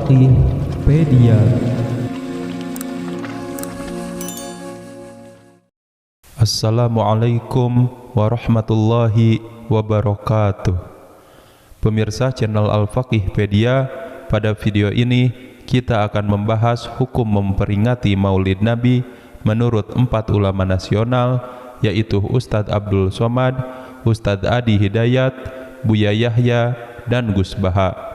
Al-Faqihpedia. Assalamualaikum warahmatullahi wabarakatuh. Pemirsa channel Al-Faqihpedia, pada video ini kita akan membahas hukum memperingati Maulid Nabi menurut 4 ulama nasional, yaitu Ustadz Abdul Somad, Ustadz Adi Hidayat, Buya Yahya, dan Gus Baha.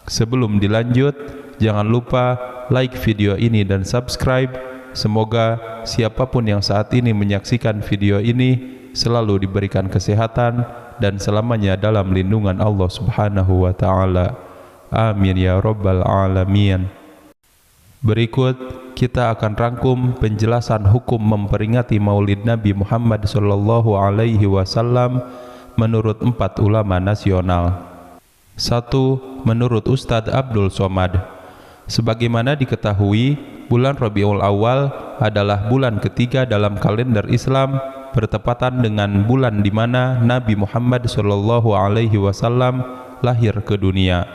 Sebelum dilanjut, jangan lupa like video ini dan subscribe. Semoga siapapun yang saat ini menyaksikan video ini selalu diberikan kesehatan dan selamanya dalam lindungan Allah Subhanahu wa Ta'ala. Amin ya Rabbal Alamin. Berikut kita akan rangkum penjelasan hukum memperingati Maulid Nabi Muhammad sallallahu alaihi wasallam menurut 4 ulama nasional. 1. Menurut Ustadz Abdul Somad, sebagaimana diketahui, bulan Rabiul Awal adalah bulan ketiga dalam kalender Islam, bertepatan dengan bulan di mana Nabi Muhammad sallallahu alaihi wasallam lahir ke dunia.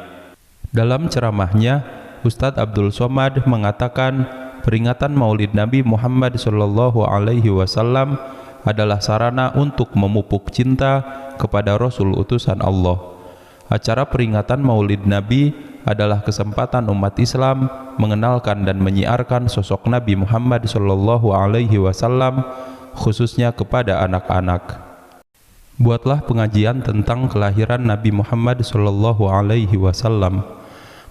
Dalam ceramahnya, Ustadz Abdul Somad mengatakan peringatan Maulid Nabi Muhammad sallallahu alaihi wasallam adalah sarana untuk memupuk cinta kepada Rasul utusan Allah. Acara peringatan Maulid Nabi adalah kesempatan umat Islam mengenalkan dan menyiarkan sosok Nabi Muhammad sallallahu alaihi wasallam, khususnya kepada anak-anak. Buatlah pengajian tentang kelahiran Nabi Muhammad sallallahu alaihi wasallam.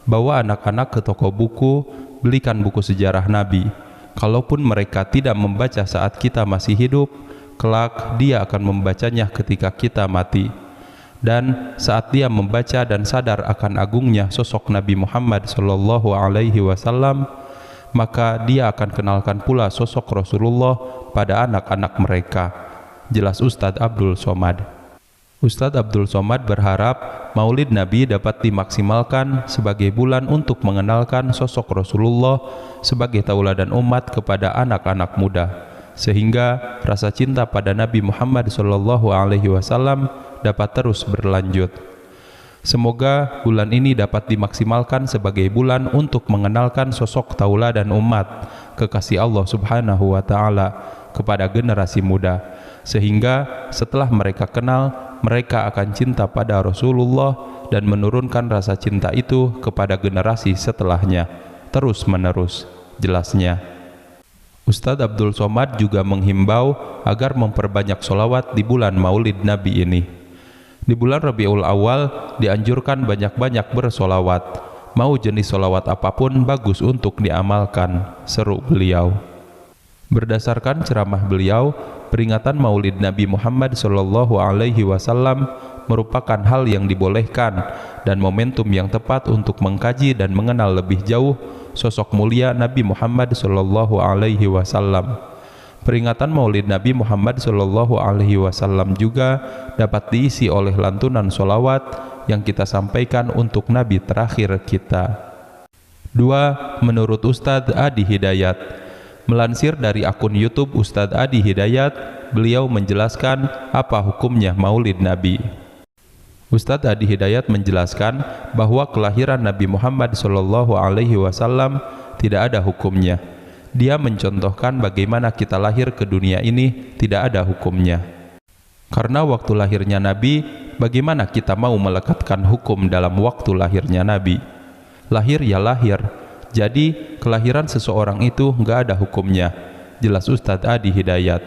Bawa anak-anak ke toko buku, belikan buku sejarah Nabi. Kalaupun mereka tidak membaca saat kita masih hidup, kelak dia akan membacanya ketika kita mati. Dan saat dia membaca dan sadar akan agungnya sosok Nabi Muhammad sallallahu alaihi wasallam, maka dia akan kenalkan pula sosok Rasulullah pada anak-anak mereka. Jelas Ustadz Abdul Somad. Ustadz Abdul Somad berharap Maulid Nabi dapat dimaksimalkan sebagai bulan untuk mengenalkan sosok Rasulullah sebagai tauladan umat kepada anak-anak muda, sehingga rasa cinta pada Nabi Muhammad sallallahu alaihi wasallam dapat terus berlanjut. Semoga bulan ini dapat dimaksimalkan sebagai bulan untuk mengenalkan sosok tauladan umat kekasih Allah Subhanahu wa Ta'ala kepada generasi muda, sehingga setelah mereka kenal, mereka akan cinta pada Rasulullah dan menurunkan rasa cinta itu kepada generasi setelahnya terus menerus. Jelasnya, Ustadz Abdul Somad juga menghimbau agar memperbanyak sholawat di bulan Maulid Nabi ini. Di bulan Rabiul Awal dianjurkan banyak-banyak bersolawat. Mau jenis solawat apapun bagus untuk diamalkan, seru beliau. Berdasarkan ceramah beliau, peringatan Maulid Nabi Muhammad sallallahu alaihi wasallam merupakan hal yang dibolehkan dan momentum yang tepat untuk mengkaji dan mengenal lebih jauh sosok mulia Nabi Muhammad sallallahu alaihi wasallam. Peringatan Maulid Nabi Muhammad sallallahu alaihi wasallam juga dapat diisi oleh lantunan solawat yang kita sampaikan untuk Nabi terakhir kita. 2. Menurut Ustadz Adi Hidayat, melansir dari akun YouTube Ustadz Adi Hidayat, beliau menjelaskan apa hukumnya Maulid Nabi. Ustadz Adi Hidayat menjelaskan bahwa kelahiran Nabi Muhammad sallallahu alaihi wasallam tidak ada hukumnya. Dia mencontohkan bagaimana kita lahir ke dunia ini tidak ada hukumnya. Karena waktu lahirnya Nabi, bagaimana kita mau melekatkan hukum dalam waktu lahirnya Nabi? Lahir ya lahir, jadi kelahiran seseorang itu nggak ada hukumnya. Jelas Ustadz Adi Hidayat.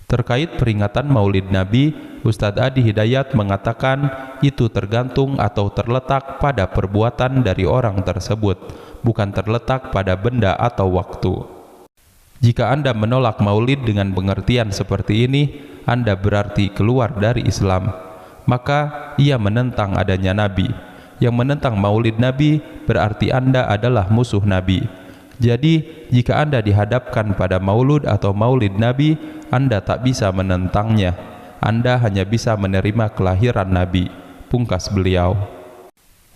Terkait peringatan Maulid Nabi, Ustadz Adi Hidayat mengatakan itu tergantung atau terletak pada perbuatan dari orang tersebut, bukan terletak pada benda atau waktu. Jika Anda menolak Maulid dengan pengertian seperti ini, Anda berarti keluar dari Islam. Maka ia menentang adanya Nabi. Yang menentang Maulid Nabi berarti Anda adalah musuh Nabi. Jadi, jika Anda dihadapkan pada maulud atau Maulid Nabi, Anda tak bisa menentangnya. Anda hanya bisa menerima kelahiran Nabi. Pungkas beliau.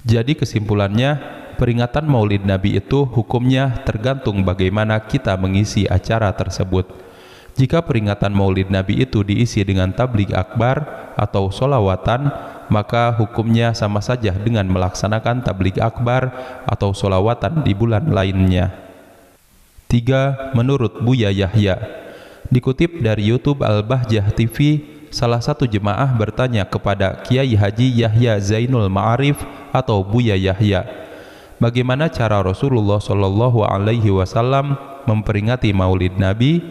Jadi kesimpulannya, peringatan Maulid Nabi itu hukumnya tergantung bagaimana kita mengisi acara tersebut. Jika peringatan Maulid Nabi itu diisi dengan tabligh akbar atau sholawatan, maka hukumnya sama saja dengan melaksanakan tabligh akbar atau sholawatan di bulan lainnya. 3. Menurut Buya Yahya. Dikutip dari YouTube Al-Bahjah TV, salah satu jemaah bertanya kepada Kiai Haji Yahya Zainul Ma'arif atau Buya Yahya, bagaimana cara Rasulullah Shallallahu Alaihi Wasallam memperingati Maulid Nabi?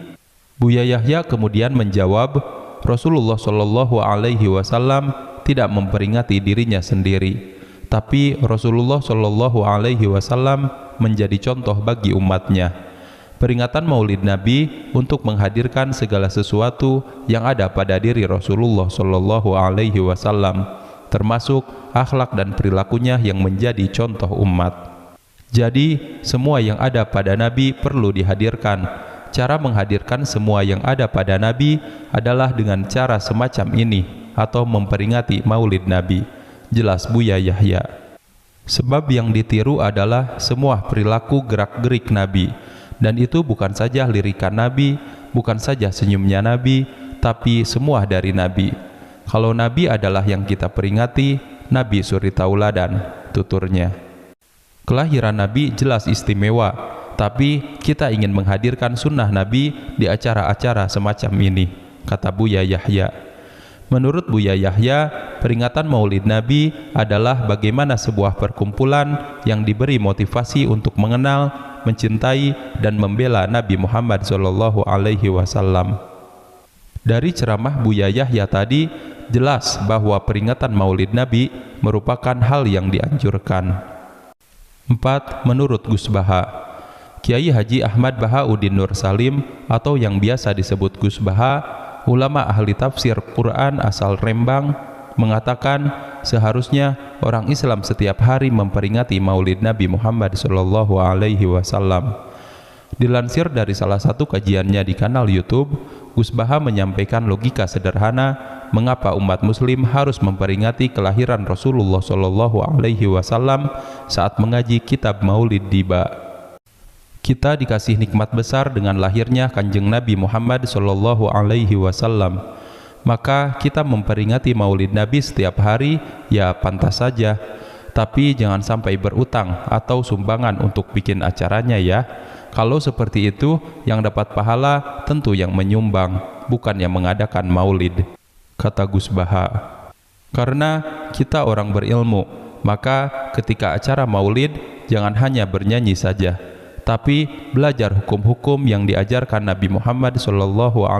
Buya Yahya kemudian menjawab, Rasulullah Shallallahu Alaihi Wasallam tidak memperingati dirinya sendiri, tapi Rasulullah Shallallahu Alaihi Wasallam menjadi contoh bagi umatnya. Peringatan Maulid Nabi untuk menghadirkan segala sesuatu yang ada pada diri Rasulullah Shallallahu Alaihi Wasallam, termasuk akhlak dan perilakunya yang menjadi contoh umat. Jadi, semua yang ada pada Nabi perlu dihadirkan. Cara menghadirkan semua yang ada pada Nabi adalah dengan cara semacam ini, atau memperingati Maulid Nabi. Jelas Buya Yahya. Sebab yang ditiru adalah semua perilaku gerak-gerik Nabi. Dan itu bukan saja lirikan Nabi, bukan saja senyumnya Nabi, tapi semua dari Nabi. Kalau Nabi adalah yang kita peringati, Nabi suri tauladan, tuturnya. Kelahiran Nabi jelas istimewa, tapi kita ingin menghadirkan sunnah Nabi di acara-acara semacam ini, kata Buya Yahya. Menurut Buya Yahya, peringatan Maulid Nabi adalah bagaimana sebuah perkumpulan yang diberi motivasi untuk mengenal, mencintai, dan membela Nabi Muhammad SAW. Dari ceramah Buya Yahya tadi, jelas bahwa peringatan Maulid Nabi merupakan hal yang dianjurkan. 4. Menurut Gus Baha. Kiai Haji Ahmad Bahauddin Nur Salim atau yang biasa disebut Gus Baha, ulama ahli tafsir Quran asal Rembang, mengatakan seharusnya orang Islam setiap hari memperingati Maulid Nabi Muhammad SAW. Dilansir dari salah satu kajiannya di kanal YouTube, Gus Baha menyampaikan logika sederhana mengapa umat Muslim harus memperingati kelahiran Rasulullah SAW saat mengaji kitab Maulid Diba. Kita dikasih nikmat besar dengan lahirnya Kanjeng Nabi Muhammad SAW. Maka kita memperingati Maulid Nabi setiap hari, ya pantas saja. Tapi jangan sampai berutang atau sumbangan untuk bikin acaranya ya. Kalau seperti itu, yang dapat pahala tentu yang menyumbang, bukan yang mengadakan maulid, kata Gus Baha. Karena kita orang berilmu, maka ketika acara maulid jangan hanya bernyanyi saja, tapi belajar hukum-hukum yang diajarkan Nabi Muhammad SAW.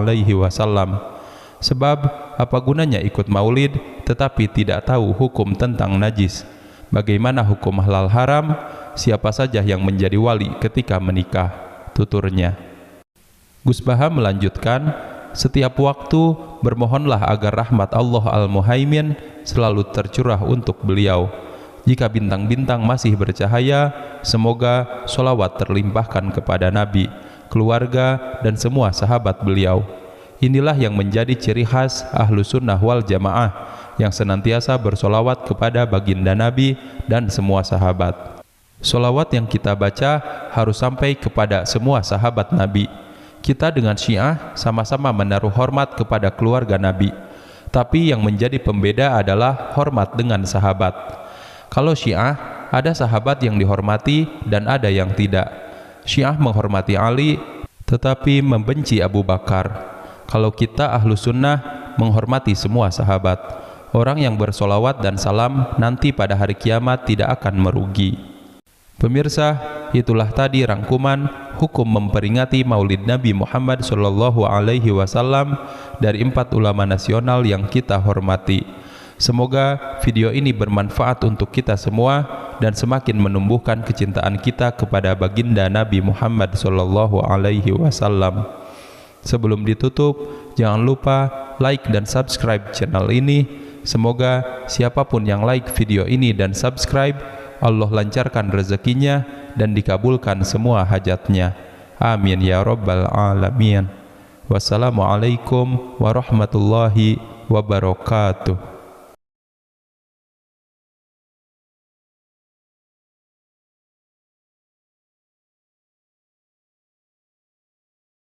Sebab apa gunanya ikut maulid tetapi tidak tahu hukum tentang najis? Bagaimana hukum halal haram? Siapa saja yang menjadi wali ketika menikah? Tuturnya. Gus Baha melanjutkan, setiap waktu bermohonlah agar rahmat Allah Al-Muhaimin selalu tercurah untuk beliau. Jika bintang-bintang masih bercahaya, semoga sholawat terlimpahkan kepada Nabi, keluarga, dan semua sahabat beliau. Inilah yang menjadi ciri khas Ahlu Sunnah wal Jamaah yang senantiasa bersolawat kepada baginda Nabi dan semua sahabat. Solawat yang kita baca harus sampai kepada semua sahabat Nabi. Kita dengan Syiah sama-sama menaruh hormat kepada keluarga Nabi, tapi yang menjadi pembeda adalah hormat dengan sahabat. Kalau Syiah, ada sahabat yang dihormati dan ada yang tidak. Syiah menghormati Ali, tetapi membenci Abu Bakar. Kalau kita Ahlu Sunnah menghormati semua sahabat. Orang yang bersolawat dan salam nanti pada hari kiamat tidak akan merugi. Pemirsa, itulah tadi rangkuman hukum memperingati Maulid Nabi Muhammad SAW dari 4 ulama nasional yang kita hormati. Semoga video ini bermanfaat untuk kita semua dan semakin menumbuhkan kecintaan kita kepada baginda Nabi Muhammad SAW. Sebelum ditutup, jangan lupa like dan subscribe channel ini. Semoga siapapun yang like video ini dan subscribe, Allah lancarkan rezekinya dan dikabulkan semua hajatnya. Amin ya rabbal alamin. Wassalamualaikum warahmatullahi wabarakatuh.